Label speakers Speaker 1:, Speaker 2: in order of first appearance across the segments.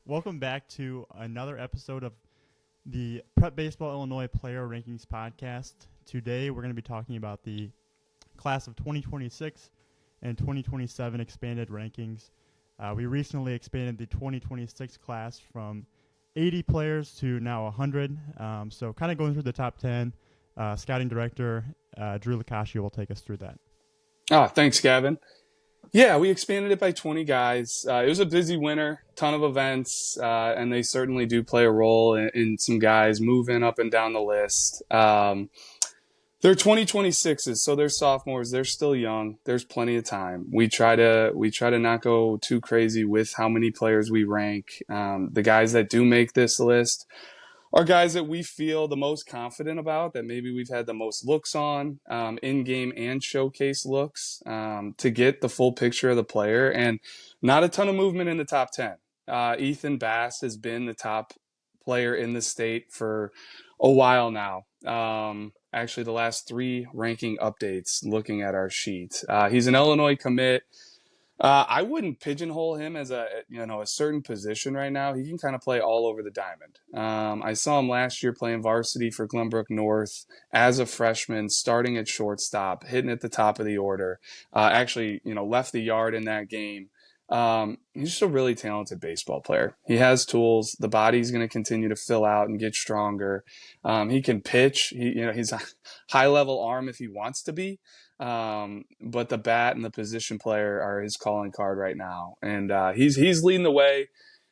Speaker 1: Welcome back to another episode of the Prep Baseball Illinois Player Rankings Podcast. Today we're going to be talking about the class of 2026 and 2027 expanded rankings. We recently expanded the 2026 class from 80 players to now 100. So kind of going through the top 10. Scouting director Drew Lakashi will take us through that.
Speaker 2: Thanks, Gavin. Yeah, we expanded it by 20 guys. It was a busy winter, ton of events, and they certainly do play a role in some guys moving up and down the list. They're 2026s, so they're sophomores. They're still young. There's plenty of time. We try to not go too crazy with how many players we rank. The guys that do make this list are guys that we feel the most confident about, that maybe we've had the most looks on, in-game and showcase looks, to get the full picture of the player, and not a ton of movement in the top 10. Ethan Bass has been the top player in the state for a while now. Actually, the last three ranking updates looking at our sheet. He's an Illinois commit. I wouldn't pigeonhole him as a certain position right now. He can kind of play all over the diamond. I saw him last year playing varsity for Glenbrook North as a freshman, starting at shortstop, hitting at the top of the order. Actually, left the yard in that game. He's just a really talented baseball player. He has tools. The body's going to continue to fill out and get stronger. He can pitch. He's a high-level arm if he wants to be. But the bat and the position player are his calling card right now. And he's leading the way.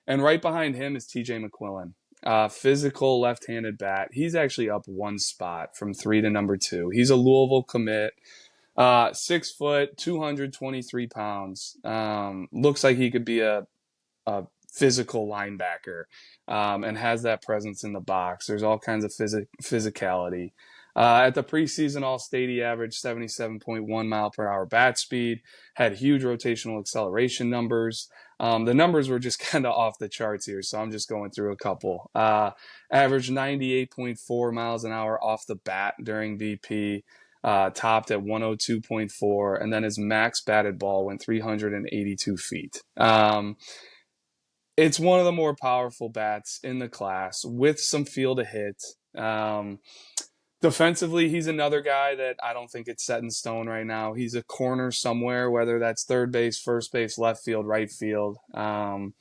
Speaker 2: And right behind him is TJ McQuillan. Physical left-handed bat. He's actually up one spot from 3 to number 2. He's a Louisville commit. 6 foot, 223 pounds. Looks like he could be a physical linebacker, and has that presence in the box. There's all kinds of physicality. At the preseason All-State, he averaged 77.1 mile per hour bat speed, had huge rotational acceleration numbers. The numbers were just kind of off the charts here, so I'm just going through a couple. Averaged 98.4 miles an hour off the bat during BP. Topped at 102.4, and then his max batted ball went 382 feet. It's one of the more powerful bats in the class with some feel to hit. Defensively, he's another guy that I don't think it's set in stone right now. He's a corner somewhere, whether that's third base, first base, left field, right field. The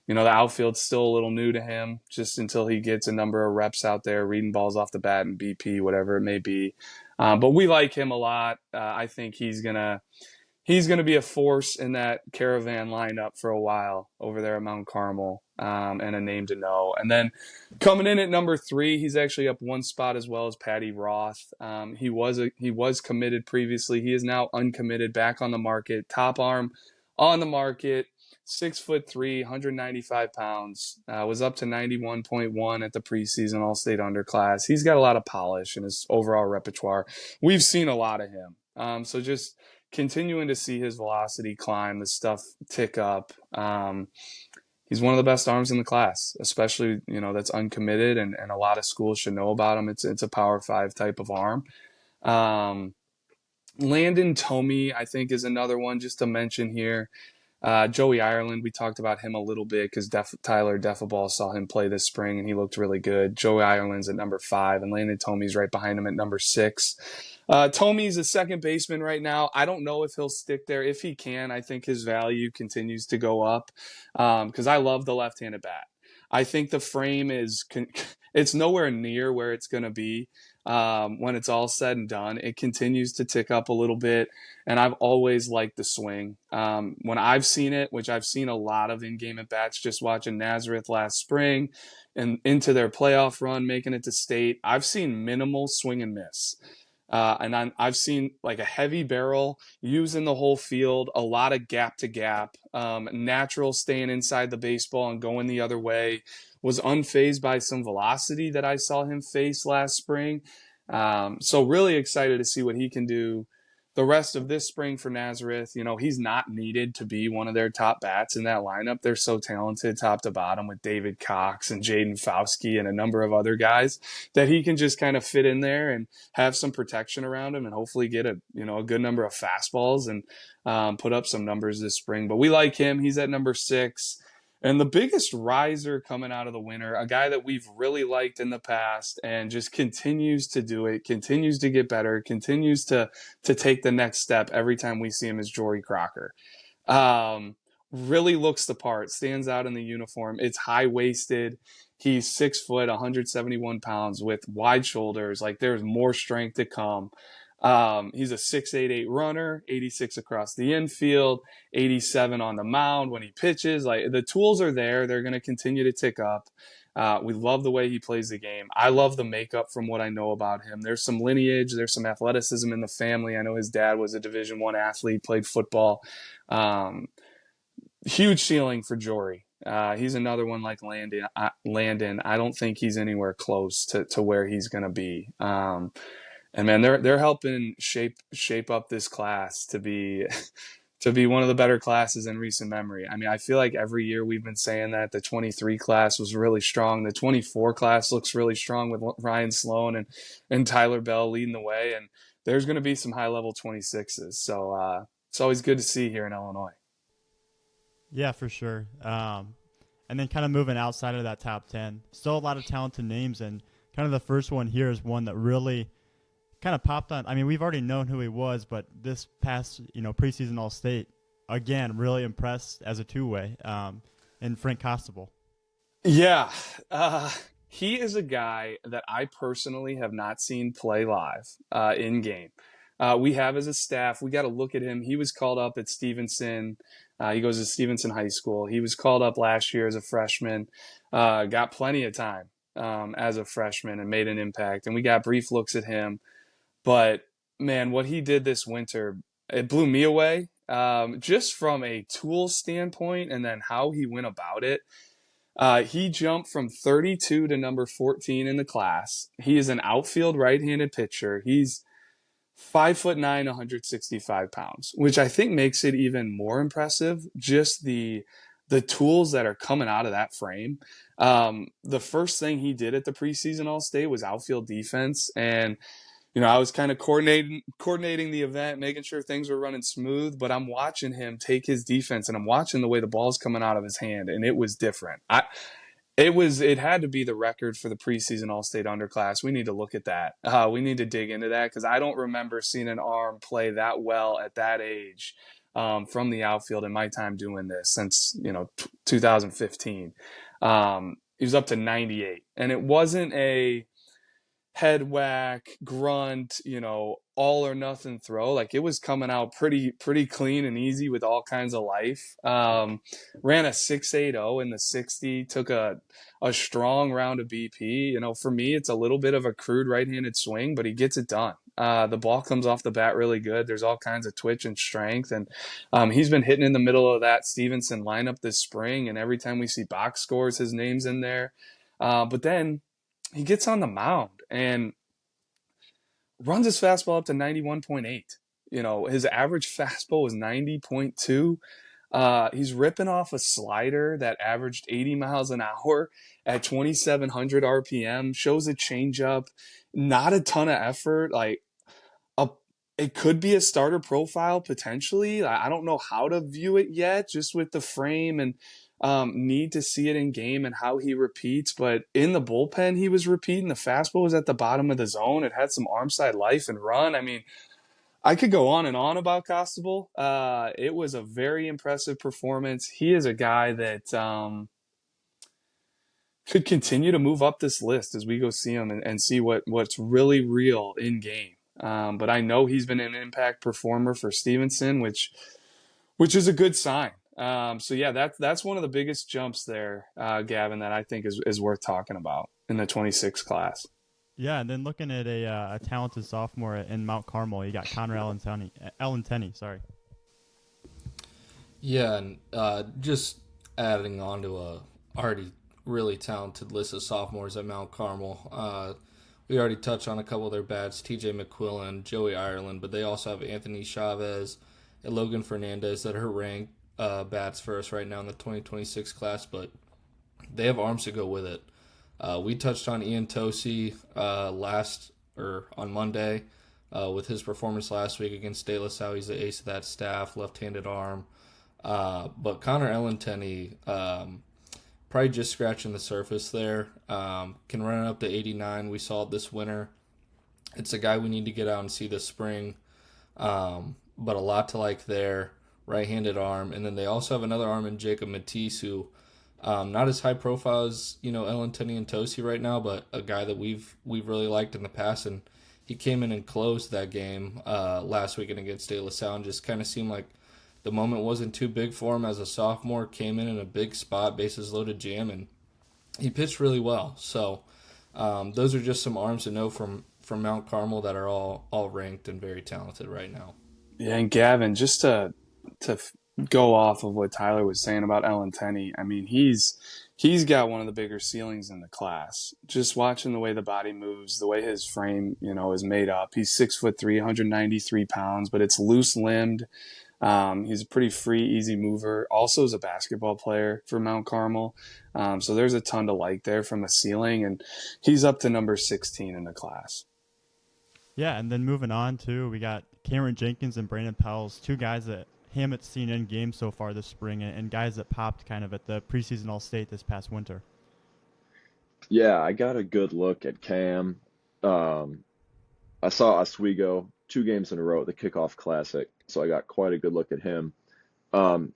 Speaker 2: outfield's still a little new to him, just until he gets a number of reps out there, reading balls off the bat and BP, whatever it may be. But we like him a lot. I think he's gonna be a force in that Caravan lineup for a while over there at Mount Carmel, and a name to know. And then coming in at number 3, he's actually up one spot as well as Patty Roth. He was committed previously. He is now uncommitted, back on the market. Top arm on the market. 6'3", 195 pounds, was up to 91.1 at the preseason All-State underclass. He's got a lot of polish in his overall repertoire. We've seen a lot of him. So just continuing to see his velocity climb, the stuff tick up. He's one of the best arms in the class, especially, that's uncommitted, and a lot of schools should know about him. It's a Power 5 type of arm. Landon Tomey, I think, is another one just to mention here. Joey Ireland, we talked about him a little bit because Tyler Defaball saw him play this spring and he looked really good. Joey Ireland's at number 5 and Landon Tomey's right behind him at number 6. Tomey's a second baseman right now. I don't know if he'll stick there. If he can, I think his value continues to go up, because I love the left-handed bat. I think the frame it's nowhere near where it's going to be when it's all said and done. It continues to tick up a little bit, and I've always liked the swing. When I've seen it, which I've seen a lot of in-game at-bats just watching Nazareth last spring and into their playoff run, making it to state, I've seen minimal swing and miss. And I've seen like a heavy barrel using the whole field, a lot of gap to gap, natural staying inside the baseball and going the other way. Was unfazed by some velocity that I saw him face last spring. So really excited to see what he can do the rest of this spring for Nazareth. He's not needed to be one of their top bats in that lineup. They're so talented top to bottom with David Cox and Jaden Fauski and a number of other guys that he can just kind of fit in there and have some protection around him and hopefully get a good number of fastballs and put up some numbers this spring. But we like him. He's at number 6. And the biggest riser coming out of the winter, a guy that we've really liked in the past and just continues to do it, continues to get better, continues to take the next step every time we see him, is Jory Crocker. Um, really looks the part, stands out in the uniform. It's high-waisted. He's 6 foot, 171 pounds with wide shoulders. Like, there's more strength to come. He's a 6'8" runner, 86 across the infield, 87 on the mound when he pitches. Like, the tools are there. They're going to continue to tick up. We love the way he plays the game. I love the makeup from what I know about him. There's some lineage. There's some athleticism in the family. I know his dad was a Division I athlete, played football. Huge ceiling for Jory. He's another one like Landon. I don't think he's anywhere close to where he's going to be. And man, they're helping shape up this class to be to be one of the better classes in recent memory. I mean, I feel like every year we've been saying that the 23 class was really strong. The 24 class looks really strong with Ryan Sloan and Tyler Bell leading the way. And there's going to be some high-level 26s. So it's always good to see here in Illinois.
Speaker 1: Yeah, for sure. And then kind of moving outside of that top 10, still a lot of talented names. And kind of the first one here is one that really kind of popped on. I mean, we've already known who he was, but this past, preseason All-State, again, really impressed as a two-way, and Frank Costable.
Speaker 2: Yeah. He is a guy that I personally have not seen play live in game. We have as a staff, we got to look at him. He was called up at Stevenson. He goes to Stevenson High School. He was called up last year as a freshman, got plenty of time as a freshman and made an impact. And we got brief looks at him. But, man, what he did this winter, it blew me away. Just from a tool standpoint and then how he went about it. He jumped from 32 to number 14 in the class. He is an outfield right-handed pitcher. He's 5'9", 165 pounds, which I think makes it even more impressive. Just the tools that are coming out of that frame. The first thing he did at the preseason All-State was outfield defense, and I was kind of coordinating the event, making sure things were running smooth. But I'm watching him take his defense, and I'm watching the way the ball's coming out of his hand, and it was different. It had to be the record for the preseason All-State underclass. We need to look at that. We need to dig into that because I don't remember seeing an arm play that well at that age from the outfield in my time doing this since 2015. He was up to 98, and it wasn't a head whack, grunt, all or nothing throw. Like, it was coming out pretty clean and easy with all kinds of life. Ran a 6.80 in the 60, took a strong round of BP. For me, it's a little bit of a crude right-handed swing, but he gets it done. The ball comes off the bat really good. There's all kinds of twitch and strength. And he's been hitting in the middle of that Stevenson lineup this spring. And every time we see box scores, his name's in there. But then he gets on the mound and runs his fastball up to 91.8. His average fastball was 90.2. He's ripping off a slider that averaged 80 miles an hour at 2,700 RPM, shows a changeup, not a ton of effort. It could be a starter profile potentially. I don't know how to view it yet, just with the frame and need to see it in game and how he repeats. But in the bullpen, he was repeating. The fastball was at the bottom of the zone. It had some arm side life and run. I mean, I could go on and on about Costable. It was a very impressive performance. He is a guy that could continue to move up this list as we go see him and see what's really real in game. But I know he's been an impact performer for Stevenson, which is a good sign. So yeah, that's one of the biggest jumps there, Gavin, that I think is worth talking about in the 26 class.
Speaker 1: Yeah, and then looking at a talented sophomore in Mount Carmel, you got Connor Ellentenney. Sorry.
Speaker 3: Yeah, and just adding on to a already really talented list of sophomores at Mount Carmel. We already touched on a couple of their bats, TJ McQuillan, Joey Ireland, but they also have Anthony Chavez and Logan Fernandez that are ranked bats for us right now in the 2026 class, but they have arms to go with it. We touched on Ian Tosi on Monday with his performance last week against De La Salle. He's the ace of that staff, left-handed arm. But Connor Ellentenney, probably just scratching the surface there. Can run it up to 89. We saw it this winter. It's a guy we need to get out and see this spring. But a lot to like there. Right-handed arm. And then they also have another arm in Jacob Matisse, who not as high profile as, Ellen Tenney and Tosi right now, but a guy that we've really liked in the past. And he came in and closed that game last weekend against De La Salle, and just kind of seemed like the moment wasn't too big for him as a sophomore. Came in a big spot, bases loaded jam, and he pitched really well. So those are just some arms to know from Mount Carmel that are all ranked and very talented right now.
Speaker 2: Yeah, and Gavin, just to go off of what Tyler was saying about Ellen Tenney, I mean, he's got one of the bigger ceilings in the class. Just watching the way the body moves, the way his frame, is made up. He's 6'3", 193 pounds, but it's loose limbed. He's a pretty free, easy mover. Also is a basketball player for Mount Carmel. So there's a ton to like there from a ceiling, and he's up to number 16 in the class.
Speaker 1: Yeah, and then moving on to, we got Cameron Jenkins and Brandon Pels, two guys that Hammett's seen in games so far this spring, and guys that popped kind of at the preseason All-State this past winter.
Speaker 4: Yeah, I got a good look at Cam. I saw Oswego 2 games in a row at the Kickoff Classic, so I got quite a good look at him.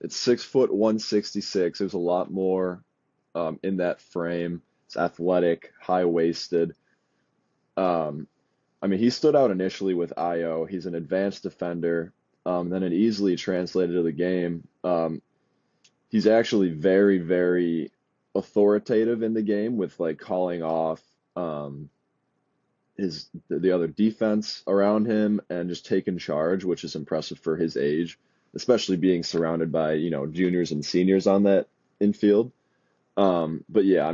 Speaker 4: It's 6 foot 166. There's a lot more in that frame. It's athletic, high-waisted. He stood out initially with IO. He's an advanced defender. Then it easily translated to the game. He's actually very, very authoritative in the game with calling off the other defense around him and just taking charge, which is impressive for his age, especially being surrounded by juniors and seniors on that infield. But yeah,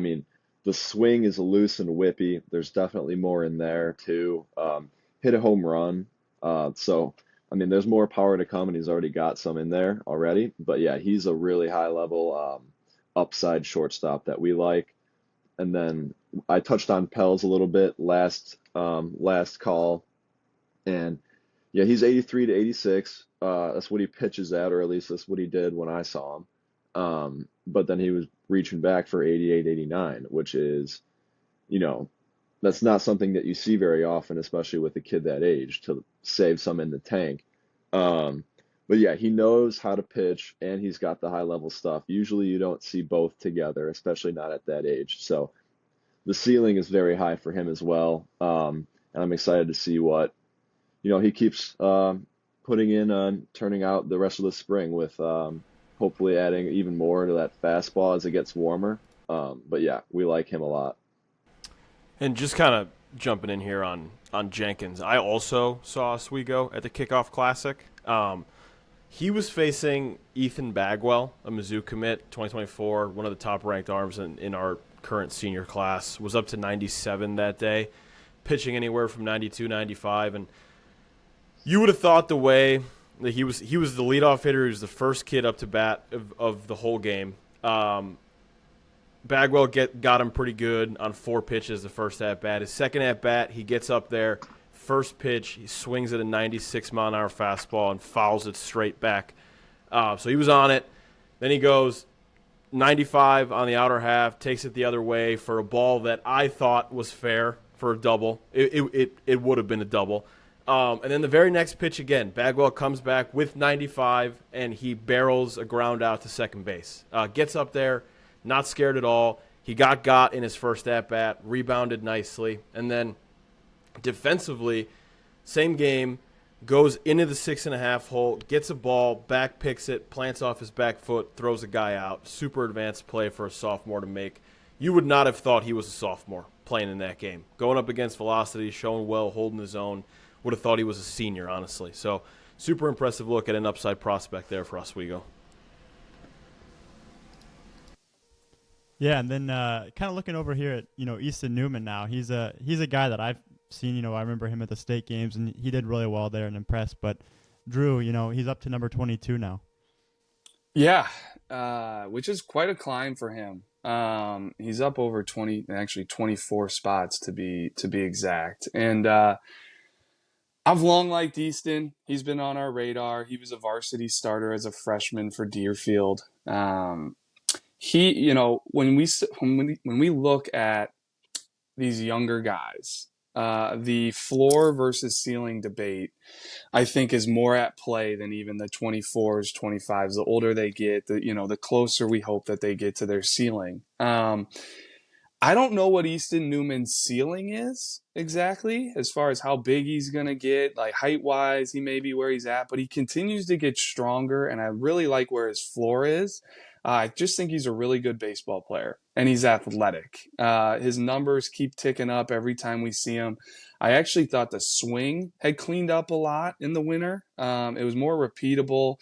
Speaker 4: the swing is loose and whippy. There's definitely more in there too. Hit a home run. So there's more power to come, and he's already got some in there already. But yeah, he's a really high level upside shortstop that we like. And then I touched on Pels a little bit last call, and yeah, he's 83 to 86. That's what he pitches at, or at least that's what he did when I saw him. But then he was reaching back for 88, 89, which is, that's not something that you see very often, especially with a kid that age, to save some in the tank. But yeah, he knows how to pitch, and he's got the high level stuff. Usually you don't see both together, especially not at that age. So the ceiling is very high for him as well. And I'm excited to see what, he keeps putting in on turning out the rest of the spring with hopefully adding even more into that fastball as it gets warmer. But yeah, we like him a lot.
Speaker 5: And just kind of jumping in here on Jenkins, I also saw Oswego at the Kickoff Classic. He was facing Ethan Bagwell, a Mizzou commit, 2024, one of the top-ranked arms in our current senior class. Was up to 97 that day, pitching anywhere from 92, 95. And you would have thought the way that he was the leadoff hitter. He was the first kid up to bat of the whole game. Bagwell got him pretty good on 4 pitches the first at-bat. His second at-bat, he gets up there. First pitch, he swings at a 96-mile-an-hour fastball and fouls it straight back. So he was on it. Then he goes 95 on the outer half, takes it the other way for a ball that I thought was fair for a double. It would have been a double. And then the very next pitch again, Bagwell comes back with 95, and he barrels a ground out to second base. Gets up there, not scared at all. He got in his first at-bat, rebounded nicely, and then defensively, same game, goes into the 6.5 hole, gets a ball, back picks it, plants off his back foot, throws a guy out. Super advanced play for a sophomore to make. You would not have thought he was a sophomore playing in that game. Going up against velocity, showing well, holding his own. Would have thought he was a senior, honestly. So super impressive look at an upside prospect there for Oswego.
Speaker 1: Yeah, and then kind of looking over here at Easton Newman now. He's a guy that I've seen. I remember him at the state games, and he did really well there and impressed. But Drew, he's up to number 22 now.
Speaker 2: Yeah, which is quite a climb for him. He's up over 20, actually 24 spots to be exact. And I've long liked Easton. He's been on our radar. He was a varsity starter as a freshman for Deerfield. when we look at these younger guys, the floor versus ceiling debate, I think, is more at play than even the 24s, 25s. The older they get, the closer we hope that they get to their ceiling. I don't know what Easton Newman's ceiling is exactly, as far as how big he's going to get. Like, height-wise, he may be where he's at, but he continues to get stronger, and I really like where his floor is. I just think he's a really good baseball player, and he's athletic. His numbers keep ticking up every time we see him. I actually thought the swing had cleaned up a lot in the winter. It was more repeatable.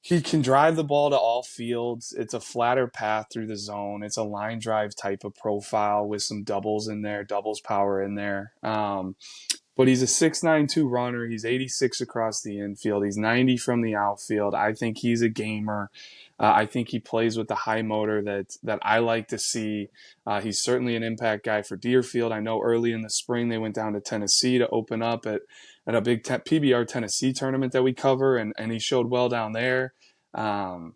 Speaker 2: He can drive the ball to all fields. It's a flatter path through the zone. It's a line drive type of profile with some doubles in there, doubles power in there. But he's a 6.92 runner. He's 86 across the infield. He's 90 from the outfield. I think he's a gamer. I think he plays with the high motor that I like to see. He's certainly an impact guy for Deerfield. I know early in the spring they went down to Tennessee to open up at a big PBR Tennessee tournament that we cover, and he showed well down there. I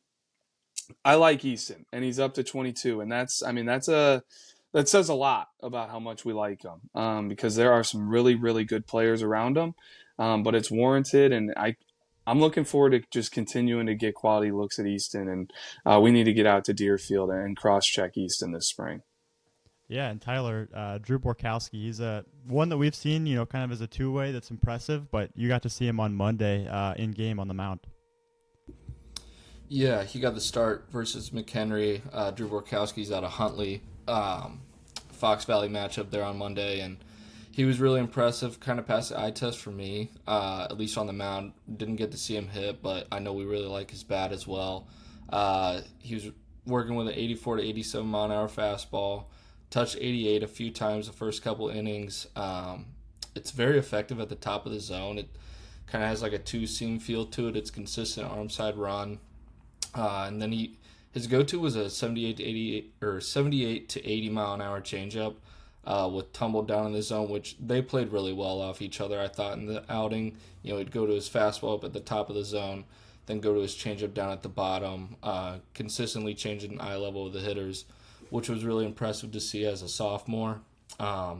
Speaker 2: like Easton, and he's up to 22, and that says a lot about how much we like him, because there are some really, really good players around him, but it's warranted, and I'm looking forward to just continuing to get quality looks at Easton, and we need to get out to Deerfield and cross-check Easton this spring.
Speaker 1: Yeah, and Tyler, Drew Borkowski, he's one that we've seen, kind of as a two-way that's impressive, but you got to see him on Monday in game on the mound.
Speaker 3: Yeah, he got the start versus McHenry. Drew Borkowski's out of Huntley, Fox Valley matchup there on Monday, and he was really impressive, kind of passed the eye test for me, at least on the mound. Didn't get to see him hit, but I know we really like his bat as well. He was working with an 84 to 87 mile-an-hour fastball, touched 88 a few times the first couple innings. It's very effective at the top of the zone. It kind of has like a two-seam feel to it. It's consistent arm side run. And then his go-to was a 78 to 80 mile-an-hour changeup with tumble down in the zone, which they played really well off each other, I thought, in the outing. He'd go to his fastball up at the top of the zone, then go to his changeup down at the bottom, consistently changing eye level of the hitters, which was really impressive to see as a sophomore.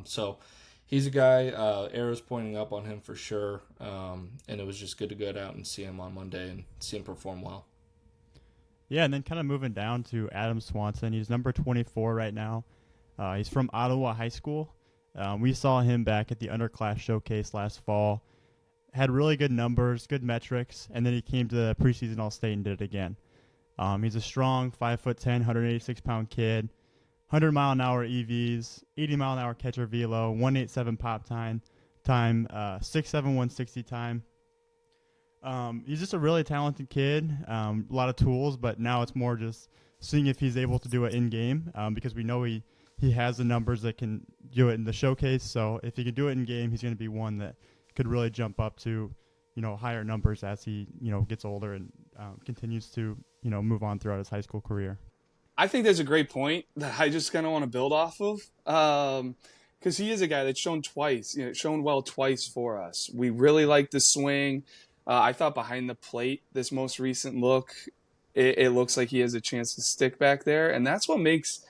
Speaker 3: So he's a guy, arrows pointing up on him for sure, and it was just good to go out and see him on Monday and see him perform well.
Speaker 1: Yeah, and then kind of moving down to Adam Swanson. He's number 24 right now. He's from Ottawa High School. We saw him back at the underclass showcase last fall. Had really good numbers, good metrics, and then he came to the preseason All-State and did it again. He's a strong 5'10", 186-pound kid, 100-mile-an-hour EVs, 80-mile-an-hour catcher velo, 187 pop time, 6'7", 160 time. He's just a really talented kid, a lot of tools, but now it's more just seeing if he's able to do it in-game, because we know he has the numbers that can do it in the showcase. So if he can do it in-game, he's going to be one that could really jump up to, higher numbers as he, gets older and continues to, move on throughout his high school career.
Speaker 2: I think there's a great point that I just kind of want to build off of, because he is a guy that's shown well twice for us. We really like the swing. I thought behind the plate, this most recent look, it looks like he has a chance to stick back there. And that's what makes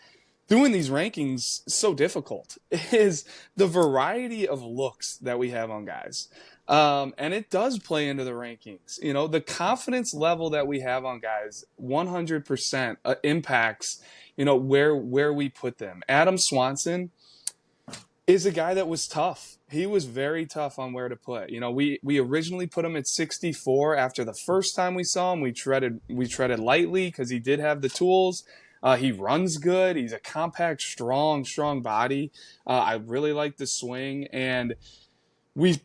Speaker 2: doing these rankings so difficult, is the variety of looks that we have on guys. And it does play into the rankings. The confidence level that we have on guys 100% impacts, where we put them. Adam Swanson is a guy that was tough. He was very tough on where to put. We originally put him at 64 after the first time we saw him. We treaded lightly because he did have the tools. He runs good. He's a compact, strong body. I really like the swing, and he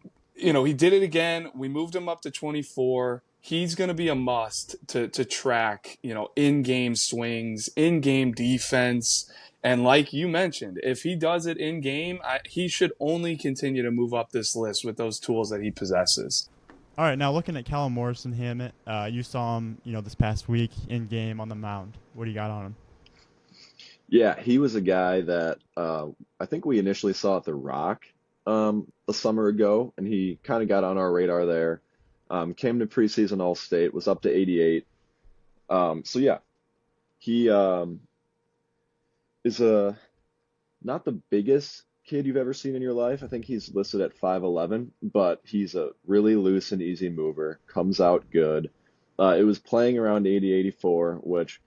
Speaker 2: did it again. We moved him up to 24. He's going to be a must to track, in-game swings, in-game defense. And like you mentioned, if he does it in game, he should only continue to move up this list with those tools that he possesses.
Speaker 1: All right, now looking at Callum Morrison Hammett, you saw him, this past week in game on the mound. What do you got on him?
Speaker 4: Yeah, he was a guy that I think we initially saw at the Rock a summer ago, and he kind of got on our radar there. Came to preseason All-State, was up to 88. So yeah, He is not the biggest kid you've ever seen in your life. I think he's listed at 5'11", but he's a really loose and easy mover, comes out good. It was playing around 80, 84, which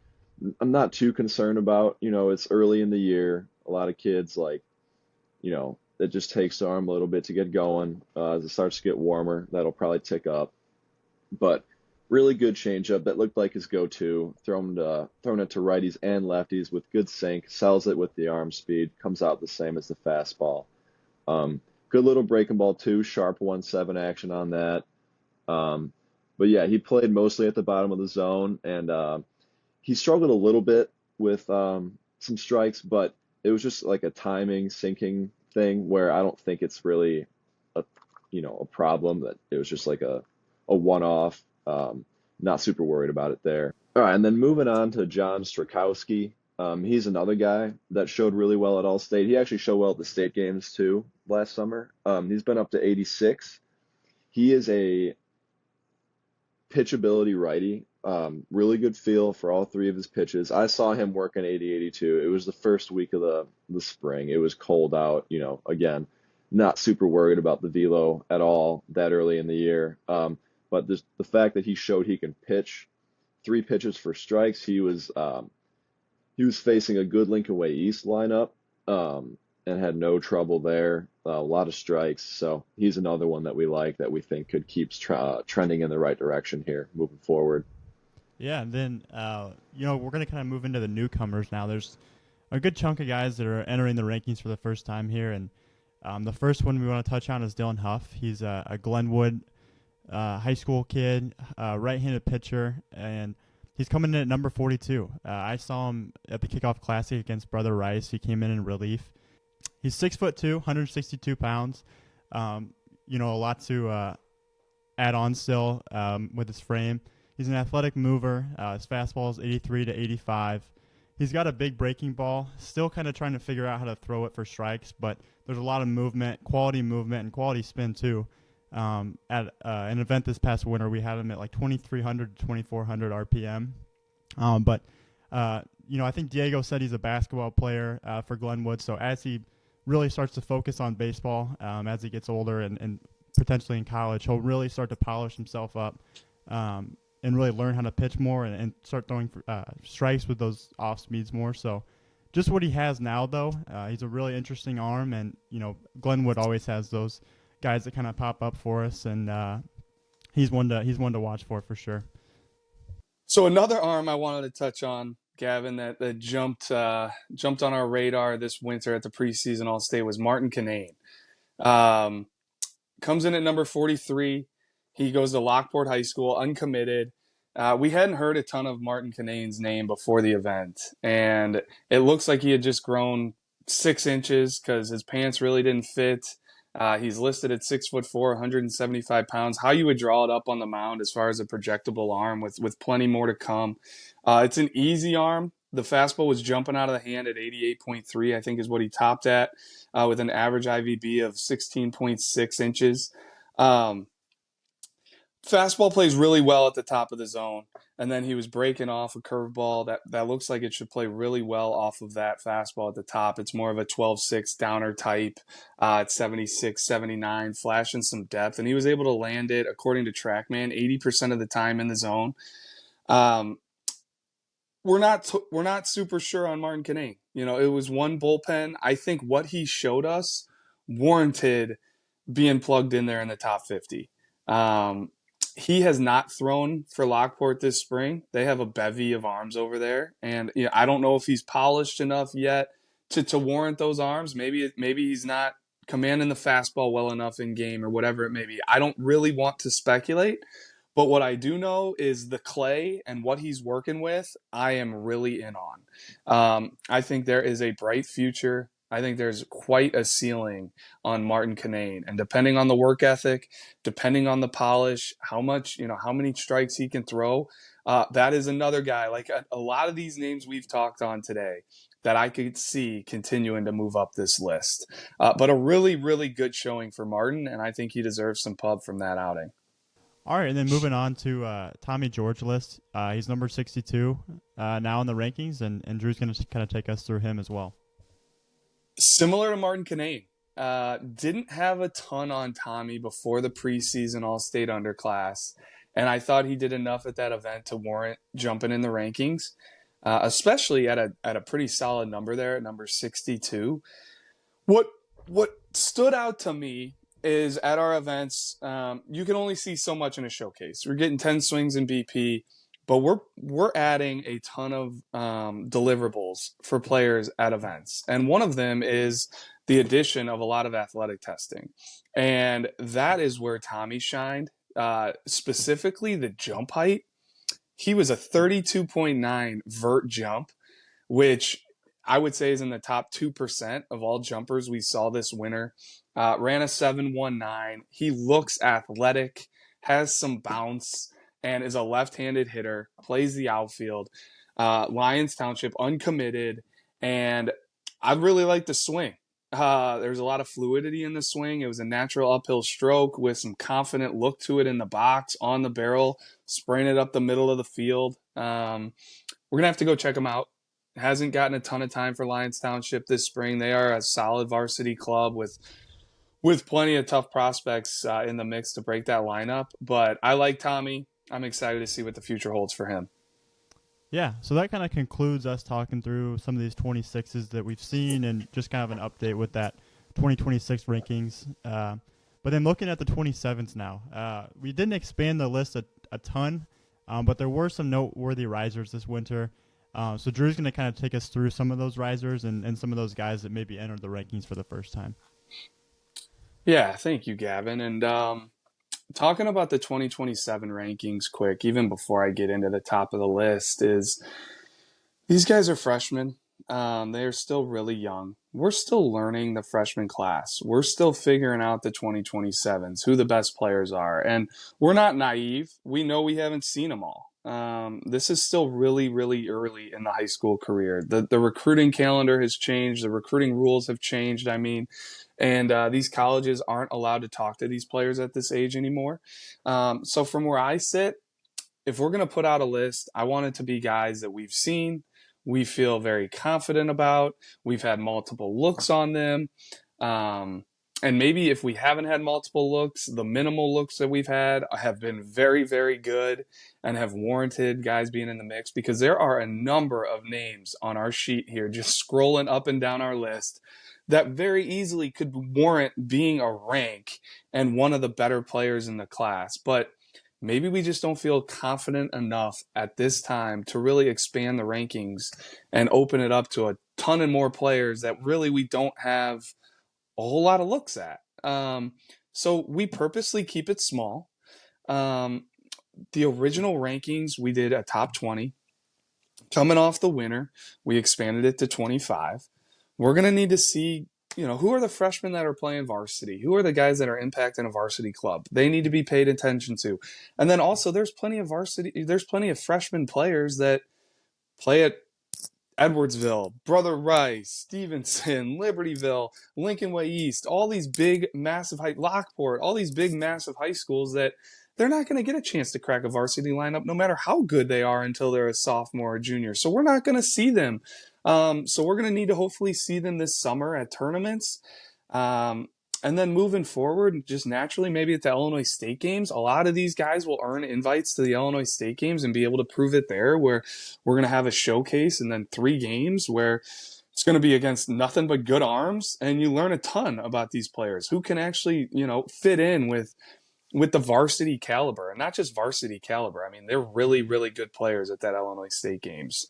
Speaker 4: I'm not too concerned about. It's early in the year. A lot of kids, like, it just takes the arm a little bit to get going. As it starts to get warmer, that'll probably tick up. But really good changeup that looked like his go-to. Thrown it to righties and lefties with good sink. Sells it with the arm speed. Comes out the same as the fastball. Good little breaking ball too. Sharp 1-7 action on that. But yeah, he played mostly at the bottom of the zone, and he struggled a little bit with some strikes, but it was just like a timing, sinking thing where I don't think it's really a problem. That it was just like a one-off. Not super worried about it there. All right, and then moving on to John Strakowski. He's another guy that showed really well at All-State. He actually showed well at the state games too last summer. He's been up to 86. He is a pitchability righty. Really good feel for all three of his pitches. I saw him work in 80-82. It was the first week of the spring. It was cold out. Again, not super worried about the velo at all that early in the year. But the fact that he showed he can pitch 3 pitches for strikes, he was facing a good Lincoln Way East lineup and had no trouble there. A lot of strikes, so he's another one that we like that we think could keep trending in the right direction here moving forward.
Speaker 1: Yeah, and then we're going to kind of move into the newcomers now. There's a good chunk of guys that are entering the rankings for the first time here, and the first one we want to touch on is Dylan Huff. He's a Glenwood high school kid, right-handed pitcher, and he's coming in at number 42. I saw him at the kickoff classic against Brother Rice. He came in relief. He's 6'2", 162 pounds. A lot to add on still with his frame. He's an athletic mover. His fastball is 83 to 85. He's got a big breaking ball. Still kind of trying to figure out how to throw it for strikes, but there's a lot of movement, and quality spin too. At an event this past winter, we had him at like 2,300 to 2,400 RPM. I think Diego said he's a basketball player for Glenwood, so as he really starts to focus on baseball as he gets older and potentially in college, he'll really start to polish himself up and really learn how to pitch more and start throwing strikes with those off speeds more. So just what he has now, though, he's a really interesting arm, and Glenwood always has those guys that kind of pop up for us, and he's one to watch for sure.
Speaker 2: So another arm I wanted to touch on, Gavin, that jumped on our radar this winter at the preseason All-State was Martin Kinane. Comes in at number 43. He goes to Lockport High School, uncommitted. We hadn't heard a ton of Martin Kinane's name before the event, and it looks like he had just grown 6 inches because his pants really didn't fit. He's listed at 6'4", 175 pounds. How you would draw it up on the mound as far as a projectable arm with plenty more to come. It's an easy arm. The fastball was jumping out of the hand at 88.3, I think is what he topped at, with an average IVB of 16.6 inches. Fastball plays really well at the top of the zone, and then he was breaking off a curveball that looks like it should play really well off of that fastball at the top. It's more of a 12-6 downer type at 76, 79, flashing some depth, and he was able to land it, according to TrackMan, 80% of the time in the zone. We're not super sure on Martin Kinane. It was one bullpen. I think what he showed us warranted being plugged in there in the top 50. He has not thrown for Lockport this spring. They have a bevy of arms over there, and I don't know if he's polished enough yet to warrant those arms. Maybe he's not commanding the fastball well enough in game or whatever it may be. I don't really want to speculate, but what I do know is the clay and what he's working with, I am really in on. I think there is a bright future. I think there's quite a ceiling on Martin Kinane, and depending on the work ethic, depending on the polish, how many strikes he can throw, that is another guy, like a lot of these names we've talked on today, that I could see continuing to move up this list. But a really, really good showing for Martin, and I think he deserves some pub from that outing.
Speaker 1: All right, and then moving on to Tommy George list. He's number 62 now in the rankings, and Drew's going to kind of take us through him as well.
Speaker 2: Similar to Martin Kinane. Didn't have a ton on Tommy before the preseason All-State underclass, and I thought he did enough at that event to warrant jumping in the rankings, especially at a pretty solid number there at number 62. What stood out to me is at our events, you can only see so much in a showcase. We're getting 10 swings in BP, but we're adding a ton of deliverables for players at events. And one of them is the addition of a lot of athletic testing. And that is where Tommy shined, specifically the jump height. He was a 32.9 vert jump, which I would say is in the top 2% of all jumpers we saw this winter. Ran a 7.19. He looks athletic, has some bounce, and is a left-handed hitter, plays the outfield. Lyons Township, uncommitted, and I really like the swing. There's a lot of fluidity in the swing. It was a natural uphill stroke with some confident look to it in the box, on the barrel, spraying it up the middle of the field. We're going to have to go check him out. Hasn't gotten a ton of time for Lyons Township this spring. They are a solid varsity club with plenty of tough prospects in the mix to break that lineup. But I like Tommy. I'm excited to see what the future holds for him.
Speaker 1: Yeah, so that kind of concludes us talking through some of these 26s that we've seen and just kind of an update with that 2026 rankings. But then looking at the 27s now, we didn't expand the list a ton, but there were some noteworthy risers this winter. So Drew's going to kind of take us through some of those risers and some of those guys that maybe entered the rankings for the first time.
Speaker 2: Yeah, thank you, Gavin. And talking about the 2027 rankings quick, even before I get into the top of the list, is these guys are freshmen. They are still really young. We're still learning the freshman class. We're still figuring out the 2027s, who the best players are. And we're not naive. We know we haven't seen them all. This is still really, really early in the high school career. The recruiting calendar has changed. The recruiting rules have changed, and these colleges aren't allowed to talk to these players at this age anymore. So from where I sit, if we're going to put out a list, I want it to be guys that we've seen, we feel very confident about, we've had multiple looks on them. And maybe if we haven't had multiple looks, the minimal looks that we've had have been very, very good and have warranted guys being in the mix, because there are a number of names on our sheet here, just scrolling up and down our list, that very easily could warrant being a rank and one of the better players in the class. But maybe we just don't feel confident enough at this time to really expand the rankings and open it up to a ton of more players that really we don't have a whole lot of looks at. So we purposely keep it small. The original rankings, we did a top 20. Coming off the winter, we expanded it to 25. We're going to need to see, who are the freshmen that are playing varsity? Who are the guys that are impacting a varsity club? They need to be paid attention to. And then also there's plenty of freshman players that play at Edwardsville, Brother Rice, Stevenson, Libertyville, Lincoln Way East, all these big, massive Lockport, all these big, massive high schools that they're not going to get a chance to crack a varsity lineup no matter how good they are until they're a sophomore or junior. So we're not going to see them. So we're going to need to hopefully see them this summer at tournaments. And then moving forward, just naturally, maybe at the Illinois State games, a lot of these guys will earn invites to the Illinois State games and be able to prove it there, where we're going to have a showcase and then 3 games where it's going to be against nothing but good arms. And you learn a ton about these players who can actually, fit in with the varsity caliber, and not just varsity caliber. I mean, they're really, really good players at that Illinois State games,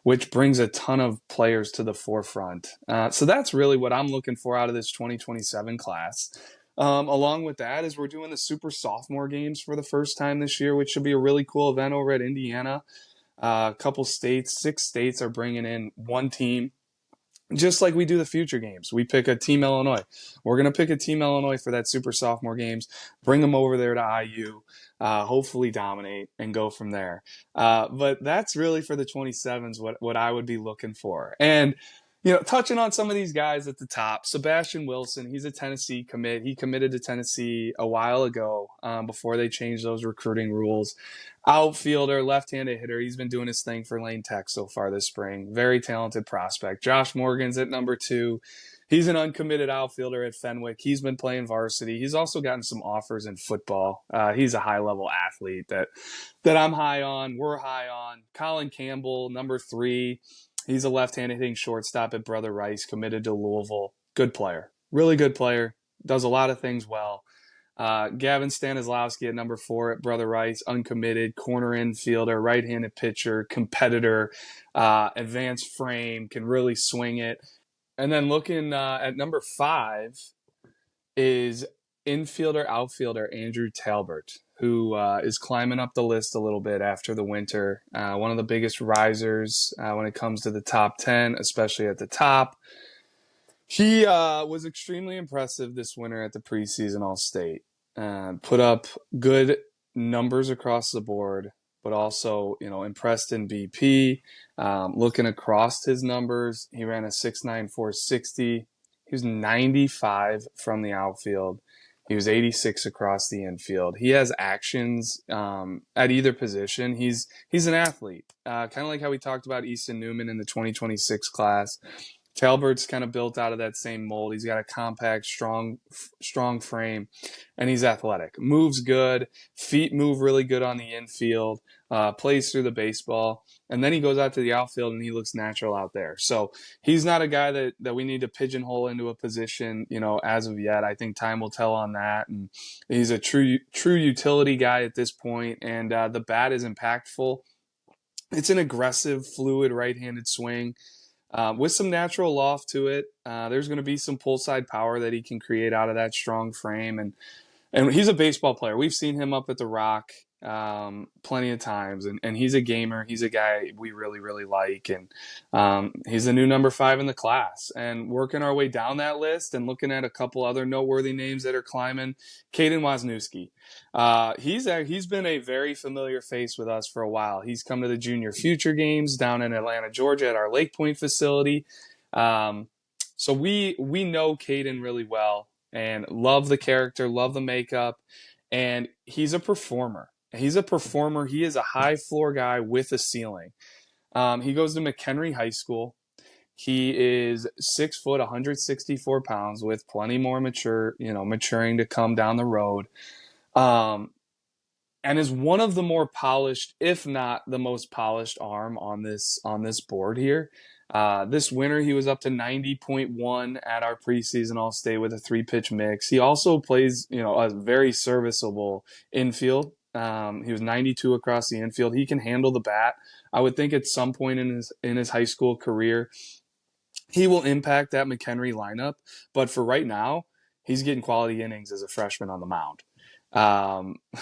Speaker 2: which brings a ton of players to the forefront. So that's really what I'm looking for out of this 2027 class. Along with that is we're doing the super sophomore games for the first time this year, which should be a really cool event over at Indiana. A couple states, 6 states are bringing in one team. Just like we do the future games. We pick a Team Illinois. We're going to pick a Team Illinois for that super sophomore games, bring them over there to IU, hopefully dominate, and go from there. But that's really for the 27s what I would be looking for. And, touching on some of these guys at the top, Sebastian Wilson, he's a Tennessee commit. He committed to Tennessee a while ago before they changed those recruiting rules. Outfielder, left-handed hitter. He's been doing his thing for Lane Tech so far this spring. Very talented prospect. Josh Morgan's at number 2. He's an uncommitted outfielder at Fenwick. He's been playing varsity. He's also gotten some offers in football. He's a high-level athlete that I'm high on. We're high on. Colin Campbell, number 3. He's a left-handed hitting shortstop at Brother Rice, committed to Louisville. Good player. Really good player. Does a lot of things well. Gavin Stanislawski at number 4 at Brother Rice, uncommitted, corner infielder, right-handed pitcher, competitor, advanced frame, can really swing it. And then looking at number 5 is infielder, outfielder Andrew Talbert, who is climbing up the list a little bit after the winter. One of the biggest risers when it comes to the top 10, especially at the top. He was extremely impressive this winter at the preseason All-State. Put up good numbers across the board, but also, impressed in BP. Looking across his numbers, he ran a 6.9 460. He was 95 from the outfield. He was 86 across the infield. He has actions at either position. He's an athlete, kind of like how we talked about Easton Newman in the 2026 class. Talbert's kind of built out of that same mold. He's got a compact, strong frame, and he's athletic. Moves good, feet move really good on the infield, plays through the baseball, and then he goes out to the outfield and he looks natural out there. So he's not a guy that we need to pigeonhole into a position, as of yet. I think time will tell on that. And he's a true utility guy at this point, and the bat is impactful. It's an aggressive, fluid right-handed swing. With some natural loft to it. There's going to be some pull side power that he can create out of that strong frame. And he's a baseball player. We've seen him up at the Rock plenty of times. And he's a gamer. He's a guy we really, really like. And he's the new number 5 in the class. And working our way down that list and looking at a couple other noteworthy names that are climbing, Caden Wisniewski. He's been a very familiar face with us for a while. He's come to the Junior Future Games down in Atlanta, Georgia at our Lake Point facility. So we know Caden really well and love the character, love the makeup, and he's a performer. He is a high floor guy with a ceiling. He goes to McHenry High School. He is 6 foot, 164 pounds with plenty more maturing to come down the road. And is one of the more polished, if not the most polished arm on this board here. This winter, he was up to 90.1 at our preseason All-State with a 3-pitch mix. He also plays, a very serviceable infield. He was 92 across the infield. He can handle the bat. I would think at some point in his high school career, he will impact that McHenry lineup. But for right now, he's getting quality innings as a freshman on the mound.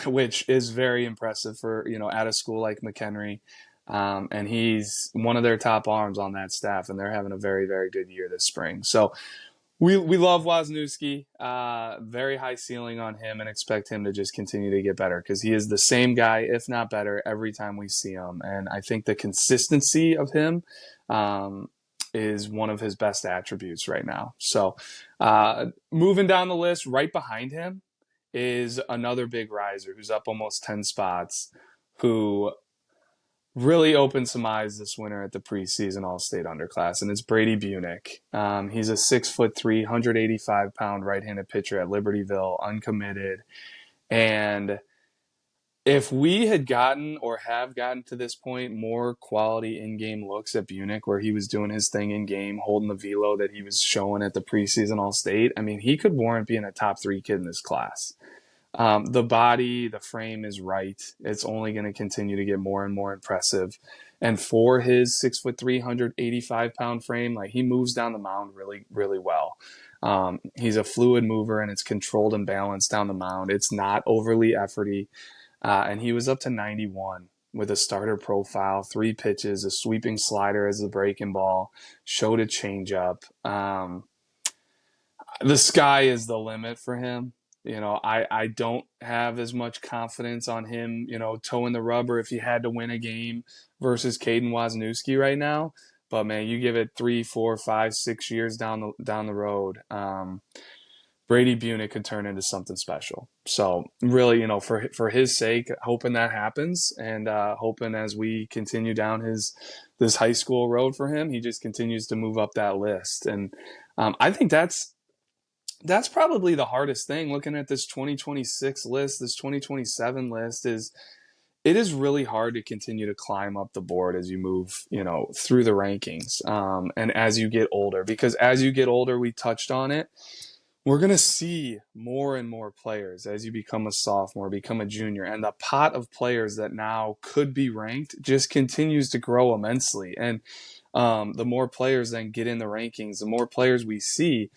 Speaker 2: Which is very impressive for, at a school like McHenry. And he's one of their top arms on that staff, and they're having a very, very good year this spring. So we love Wisniewski, very high ceiling on him, and expect him to just continue to get better because he is the same guy, if not better, every time we see him. And I think the consistency of him is one of his best attributes right now. So moving down the list, right behind him is another big riser who's up almost 10 spots, who really opened some eyes this winter at the preseason All-State underclass, and it's Brady Bunick. He's a 6'3", 185-pound right-handed pitcher at Libertyville, uncommitted. And if we had gotten or have gotten to this point more quality in-game looks at Bunick where he was doing his thing in-game, holding the velo that he was showing at the preseason All-State, he could warrant being a top 3 kid in this class. The body, the frame is right. It's only going to continue to get more and more impressive. And for his 6'3", 185-pound frame, he moves down the mound really, really well. He's a fluid mover, and it's controlled and balanced down the mound. It's not overly efforty. And he was up to 91 with a starter profile, 3 pitches, a sweeping slider as the breaking ball, showed a changeup. The sky is the limit for him. I don't have as much confidence on him, toeing the rubber if he had to win a game versus Caden Wisniewski right now. But man, you give it 3, 4, 5, 6 years down the road, Brady Bunich could turn into something special. So really, for his sake, hoping that happens, and hoping as we continue down this high school road for him, he just continues to move up that list. And I think that's probably the hardest thing looking at this 2026 list, this 2027 list, is it is really hard to continue to climb up the board as you move, through the rankings, and as you get older. Because as you get older, we touched on it, we're going to see more and more players as you become a sophomore, become a junior, and the pot of players that now could be ranked just continues to grow immensely. And the more players then get in the rankings, the more players we see,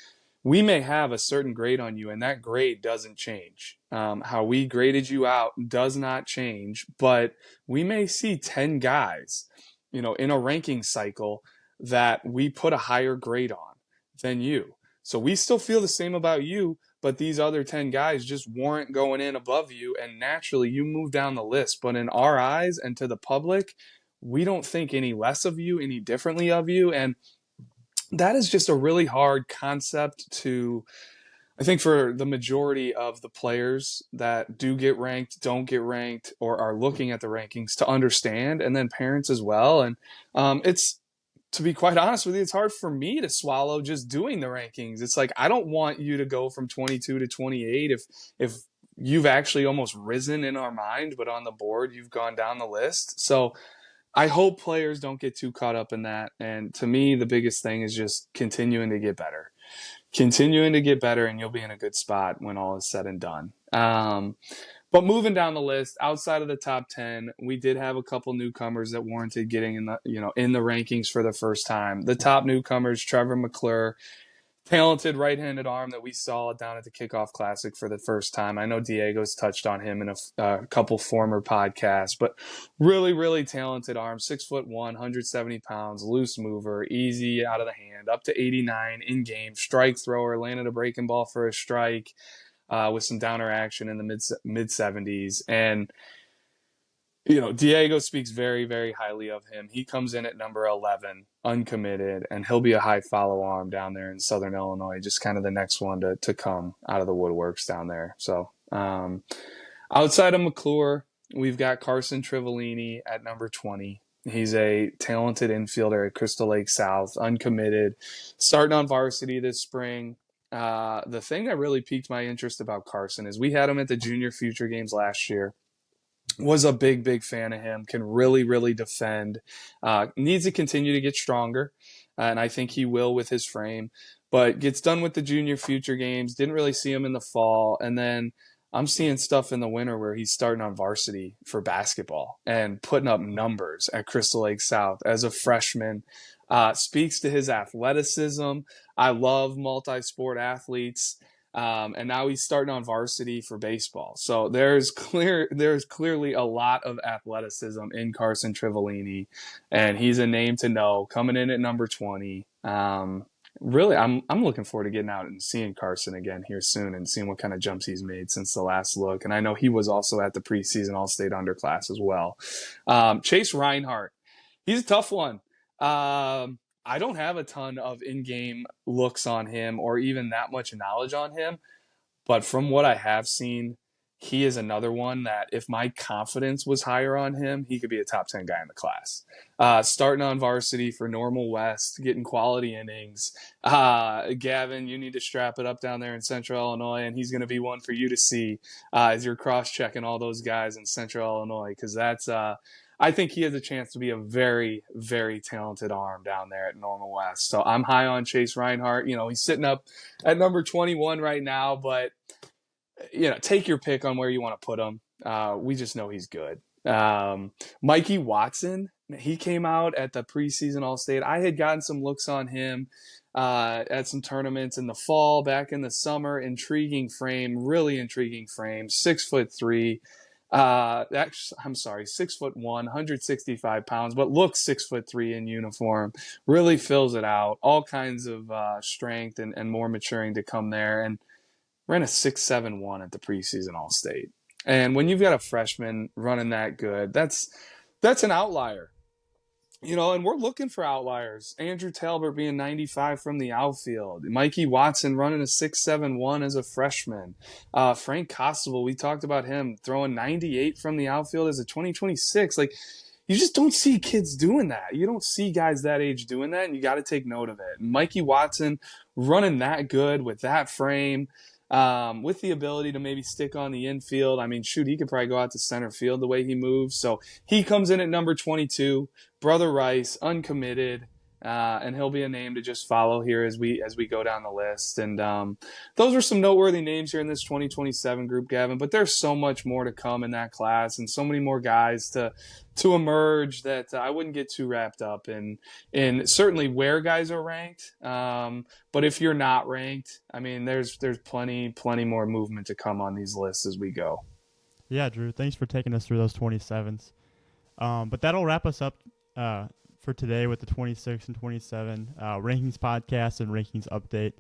Speaker 2: we may have a certain grade on you, and that grade doesn't change. How we graded you out does not change, but we may see 10 guys, in a ranking cycle that we put a higher grade on than you. So we still feel the same about you, but these other 10 guys just weren't going in above you, and naturally you move down the list. But in our eyes and to the public, we don't think any less of you, any differently of you. And that is just a really hard concept to, I think, for the majority of the players that do get ranked, don't get ranked, or are looking at the rankings to understand, and then parents as well. And it's, to be quite honest with you, it's hard for me to swallow just doing the rankings. It's like, I don't want you to go from 22 to 28 if you've actually almost risen in our mind, but on the board you've gone down the list. So I hope players don't get too caught up in that. And to me, the biggest thing is just continuing to get better. Continuing to get better, and you'll be in a good spot when all is said and done. But moving down the list, outside of the top 10, we did have a couple newcomers that warranted getting in the rankings for the first time. The top newcomers, Trevor McClure, talented right-handed arm that we saw down at the Kickoff Classic for the first time. I know Diego's touched on him in a couple former podcasts, but really, really talented arm, 6'1", 170 pounds, loose mover, easy out of the hand, up to 89 in game, strike thrower, landed a breaking ball for a strike. With some downer action in the mid 70s. And, Diego speaks very, very highly of him. He comes in at number 11, uncommitted, and he'll be a high follow arm down there in Southern Illinois, just kind of the next one to come out of the woodworks down there. So outside of McClure, we've got Carson Trivellini at number 20. He's a talented infielder at Crystal Lake South, uncommitted, starting on varsity this spring. The thing that really piqued my interest about Carson is we had him at the Junior Future Games last year. Was a big fan of him, can really, really defend, needs to continue to get stronger, and I think he will with his frame, but gets done with the Junior Future Games, didn't really see him in the fall, and then I'm seeing stuff in the winter where he's starting on varsity for basketball and putting up numbers at Crystal Lake South as a freshman. Speaks to his athleticism. I love multi-sport athletes. And now he's starting on varsity for baseball. So there's clearly a lot of athleticism in Carson Trivellini, and he's a name to know coming in at number 20. Really, I'm looking forward to getting out and seeing Carson again here soon and seeing what kind of jumps he's made since the last look. And I know he was also at the preseason All-State underclass as well. Chase Reinhardt, he's a tough one. I don't have a ton of in-game looks on him or even that much knowledge on him, but from what I have seen, he is another one that if my confidence was higher on him, he could be a top 10 guy in the class. Starting on varsity for Normal West, getting quality innings. Gavin, you need to strap it up down there in Central Illinois, and he's going to be one for you to see as you're cross-checking all those guys in Central Illinois, because that's I think he has a chance to be a very, very talented arm down there at Normal West. So I'm high on Chase Reinhardt. He's sitting up at number 21 right now, but take your pick on where you want to put him. We just know he's good. Mikey Watson, he came out at the preseason All-State. I had gotten some looks on him at some tournaments in the fall, back in the summer. Intriguing frame, really intriguing frame. 6'3". 6'1", 165 pounds, but looks 6'3" in uniform. Really fills it out. All kinds of strength and more maturing to come there. And ran a 6.71 at the preseason All-State. And when you've got a freshman running that good, that's an outlier. And we're looking for outliers. Andrew Talbot being 95 from the outfield. Mikey Watson running a 6.71 as a freshman. Frank Costable, we talked about him throwing 98 from the outfield as a 2026. Like, you just don't see kids doing that. You don't see guys that age doing that, and you got to take note of it. Mikey Watson running that good with that frame, with the ability to maybe stick on the infield. I mean, shoot, he could probably go out to center field the way he moves. So he comes in at number 22. Brother Rice, uncommitted, and he'll be a name to just follow here as we go down the list. And those are some noteworthy names here in this 2027 group, Gavin. But there's so much more to come in that class, and so many more guys to emerge that I wouldn't get too wrapped up in certainly where guys are ranked. But if you're not ranked, I mean, there's plenty more movement to come on these lists as we go.
Speaker 1: Yeah, Drew, thanks for taking us through those 27s. But that'll wrap us up for today with the 26 and 27 rankings podcast and rankings update.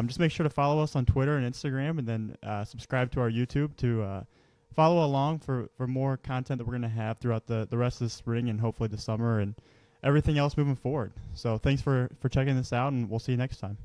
Speaker 1: Just make sure to follow us on Twitter and Instagram, and then subscribe to our YouTube to follow along for more content that we're going to have throughout the rest of the spring and hopefully the summer and everything else moving forward. So thanks for checking this out, and we'll see you next time.